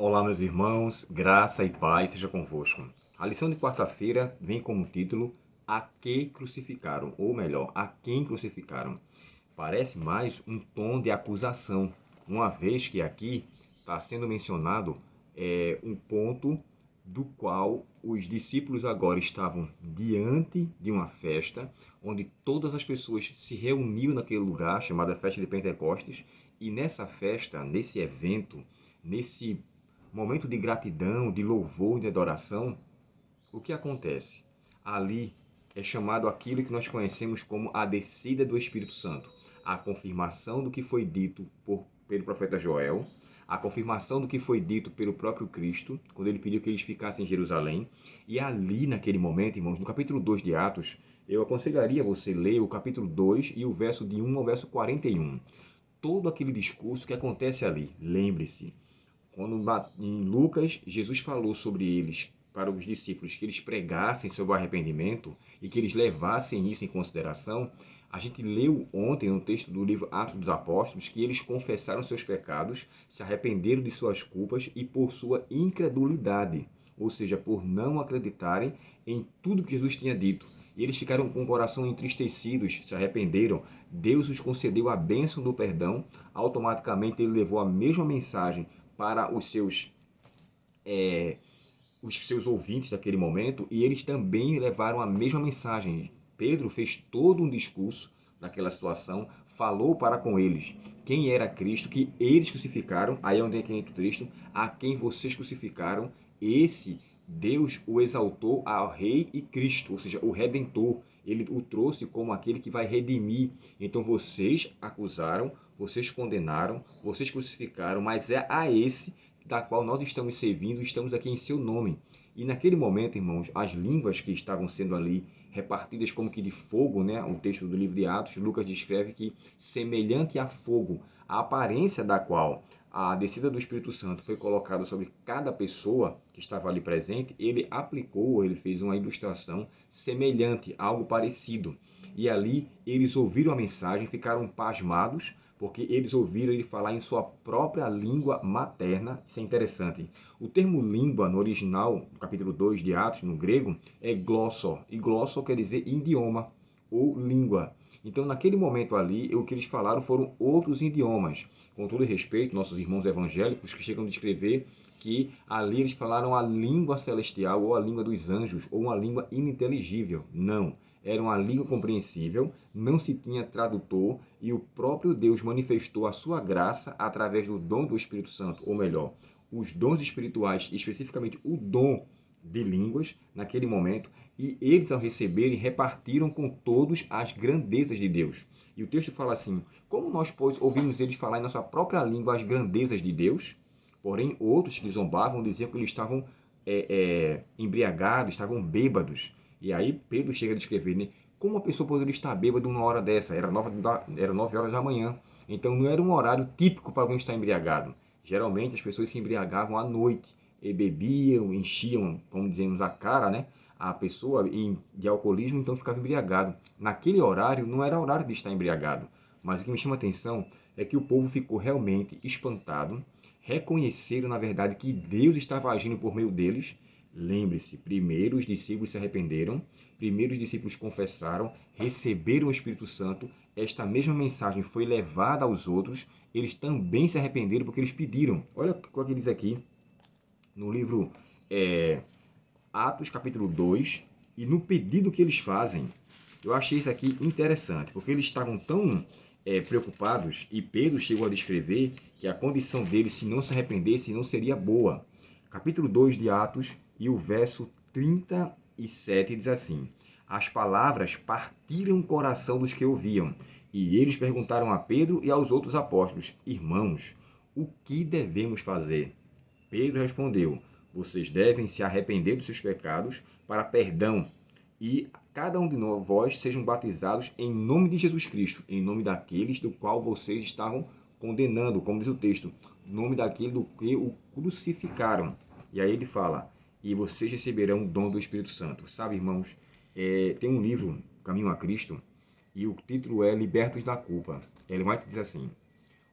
Olá, meus irmãos, graça e paz seja convosco. A lição de quarta-feira vem como título A que crucificaram? Ou melhor, a quem crucificaram? Parece mais um tom de acusação, uma vez que aqui está sendo mencionado um ponto do qual os discípulos agora estavam diante de uma festa, onde todas as pessoas se reuniam naquele lugar, chamada Festa de Pentecostes, e nessa festa, nesse evento, nesse momento de gratidão, de louvor e de adoração, o que acontece? Ali é chamado aquilo que nós conhecemos como a descida do Espírito Santo, a confirmação do que foi dito pelo profeta Joel, a confirmação do que foi dito pelo próprio Cristo, quando ele pediu que eles ficassem em Jerusalém. E ali, naquele momento, irmãos, no capítulo 2 de Atos, eu aconselharia você ler o capítulo 2 e o verso de 1 ao verso 41. Todo aquele discurso que acontece ali, lembre-se, quando em Lucas, Jesus falou sobre eles, para os discípulos, que eles pregassem sobre o arrependimento e que eles levassem isso em consideração, a gente leu ontem no texto do livro Atos dos Apóstolos que eles confessaram seus pecados, se arrependeram de suas culpas e por sua incredulidade, ou seja, por não acreditarem em tudo que Jesus tinha dito. E eles ficaram com o coração entristecidos, se arrependeram. Deus os concedeu a bênção do perdão. Automaticamente ele levou a mesma mensagem para os seus ouvintes daquele momento, e eles também levaram a mesma mensagem. Pedro fez todo um discurso daquela situação, falou para com eles quem era Cristo, que eles crucificaram, aí é onde entra o texto, a quem vocês crucificaram, esse Deus o exaltou ao Rei e Cristo, ou seja, o Redentor. Ele o trouxe como aquele que vai redimir. Então vocês acusaram, vocês condenaram, vocês crucificaram, mas é a esse da qual nós estamos servindo, estamos aqui em seu nome. E naquele momento, irmãos, as línguas que estavam sendo ali repartidas como que de fogo, né? O texto do livro de Atos, Lucas descreve que semelhante a fogo, a aparência da qual a descida do Espírito Santo foi colocada sobre cada pessoa que estava ali presente, ele aplicou, ele fez uma ilustração semelhante, algo parecido. E ali eles ouviram a mensagem, ficaram pasmados, porque eles ouviram ele falar em sua própria língua materna. Isso é interessante. O termo língua, no original, no capítulo 2 de Atos, no grego, é glosso. E glosso quer dizer idioma ou língua. Então, naquele momento ali, o que eles falaram foram outros idiomas. Com todo respeito, nossos irmãos evangélicos que chegam a descrever que ali eles falaram a língua celestial ou a língua dos anjos ou uma língua ininteligível. Não. Era uma língua compreensível, não se tinha tradutor e o próprio Deus manifestou a sua graça através do dom do Espírito Santo, ou melhor, os dons espirituais, especificamente o dom de línguas naquele momento, e eles ao receberem repartiram com todos as grandezas de Deus. E o texto fala assim: como nós, pois, ouvimos eles falar em nossa própria língua as grandezas de Deus? Porém, outros que zombavam diziam que eles estavam embriagados, estavam bêbados. E aí Pedro chega a descrever, né? Como uma pessoa poderia estar bêbada numa hora dessa? Era 9 horas da manhã. Então não era um horário típico para alguém estar embriagado. Geralmente as pessoas se embriagavam à noite e bebiam, enchiam, como dizemos, a cara, né? A pessoa de alcoolismo, então ficava embriagado. Naquele horário não era horário de estar embriagado. Mas o que me chama a atenção é que o povo ficou realmente espantado, reconheceram na verdade que Deus estava agindo por meio deles. Lembre-se, primeiro os discípulos se arrependeram, primeiro os discípulos confessaram, receberam o Espírito Santo, esta mesma mensagem foi levada aos outros, eles também se arrependeram porque eles pediram. Olha o que diz aqui no livro Atos capítulo 2, e no pedido que eles fazem, eu achei isso aqui interessante, porque eles estavam tão preocupados, e Pedro chegou a descrever que a condição deles, se não se arrependesse, não seria boa. Capítulo 2 de Atos, e o verso 37 diz assim: as palavras partiram o coração dos que ouviam, e eles perguntaram a Pedro e aos outros apóstolos: irmãos, o que devemos fazer? Pedro respondeu: vocês devem se arrepender dos seus pecados para perdão, e cada um de vós sejam batizados em nome de Jesus Cristo, em nome daqueles do qual vocês estavam condenando, como diz o texto, nome daquele do que o crucificaram. E aí ele fala: e vocês receberão o dom do Espírito Santo. Sabe, irmãos, tem um livro, Caminho a Cristo, e o título é Libertos da Culpa. Ele vai dizer assim: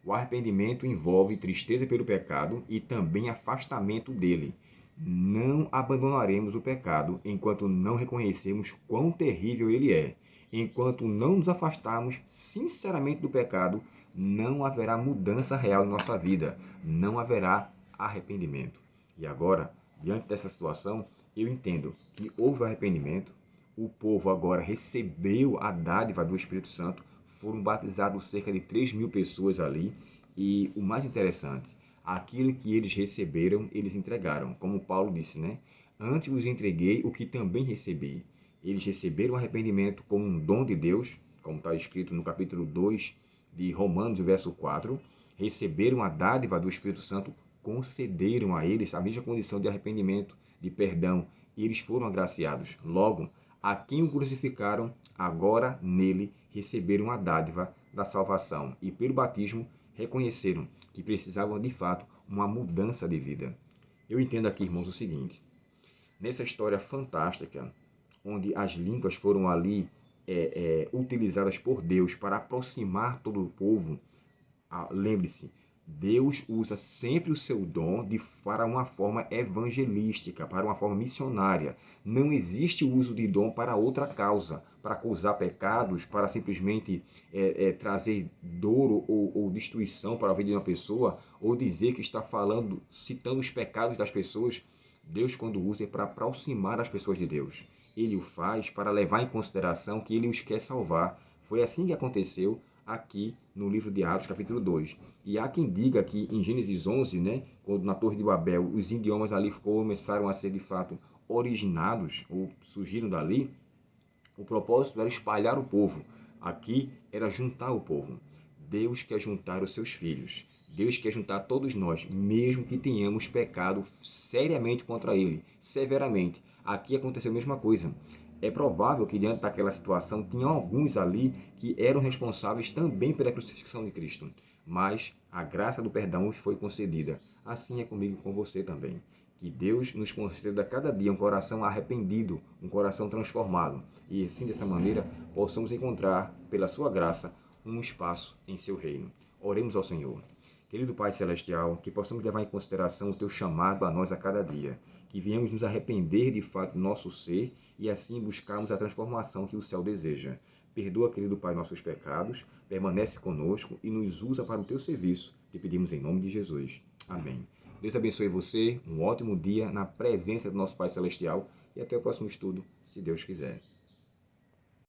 O arrependimento envolve tristeza pelo pecado e também afastamento dele. Não abandonaremos o pecado enquanto não reconhecemos quão terrível ele é. Enquanto não nos afastarmos sinceramente do pecado, não haverá mudança real em nossa vida, não haverá arrependimento. E agora, diante dessa situação, eu entendo que houve arrependimento, o povo agora recebeu a dádiva do Espírito Santo, foram batizados cerca de 3.000 pessoas ali, e o mais interessante, aquilo que eles receberam, eles entregaram. Como Paulo disse, né? Antes vos entreguei o que também recebi. Eles receberam o arrependimento como um dom de Deus, como está escrito no capítulo 2 de Romanos, verso 4. Receberam a dádiva do Espírito Santo, concederam a eles a mesma condição de arrependimento, de perdão, e eles foram agraciados. Logo, a quem o crucificaram, agora nele receberam a dádiva da salvação e pelo batismo reconheceram que precisavam de fato uma mudança de vida. Eu entendo aqui, irmãos, o seguinte: nessa história fantástica, onde as línguas foram ali utilizadas por Deus para aproximar todo o povo, lembre-se, Deus usa sempre o seu dom para uma forma evangelística, para uma forma missionária. Não existe o uso de dom para outra causa, para acusar pecados, para simplesmente trazer dor ou destruição para a vida de uma pessoa, ou dizer que está falando, citando os pecados das pessoas. Deus, quando usa, é para aproximar as pessoas de Deus. Ele o faz para levar em consideração que ele os quer salvar. Foi assim que aconteceu aqui no livro de Atos, capítulo 2. E há quem diga que em Gênesis 11, né, quando na Torre de Babel os idiomas ali começaram a ser de fato originados ou surgiram dali, o propósito era espalhar o povo. Aqui era juntar o povo. Deus quer juntar os seus filhos. Deus quer juntar todos nós, mesmo que tenhamos pecado seriamente contra Ele, severamente. Aqui aconteceu a mesma coisa. É provável que diante daquela situação tinham alguns ali que eram responsáveis também pela crucifixão de Cristo. Mas a graça do perdão os foi concedida. Assim é comigo e com você também. Que Deus nos conceda a cada dia um coração arrependido, um coração transformado. E assim, dessa maneira, possamos encontrar, pela sua graça, um espaço em seu reino. Oremos ao Senhor. Querido Pai Celestial, que possamos levar em consideração o Teu chamado a nós a cada dia. Que venhamos nos arrepender de fato do nosso ser e assim buscarmos a transformação que o céu deseja. Perdoa, querido Pai, nossos pecados, permanece conosco e nos usa para o Teu serviço. Te pedimos em nome de Jesus. Amém. Deus abençoe você, um ótimo dia na presença do nosso Pai Celestial e até o próximo estudo, se Deus quiser.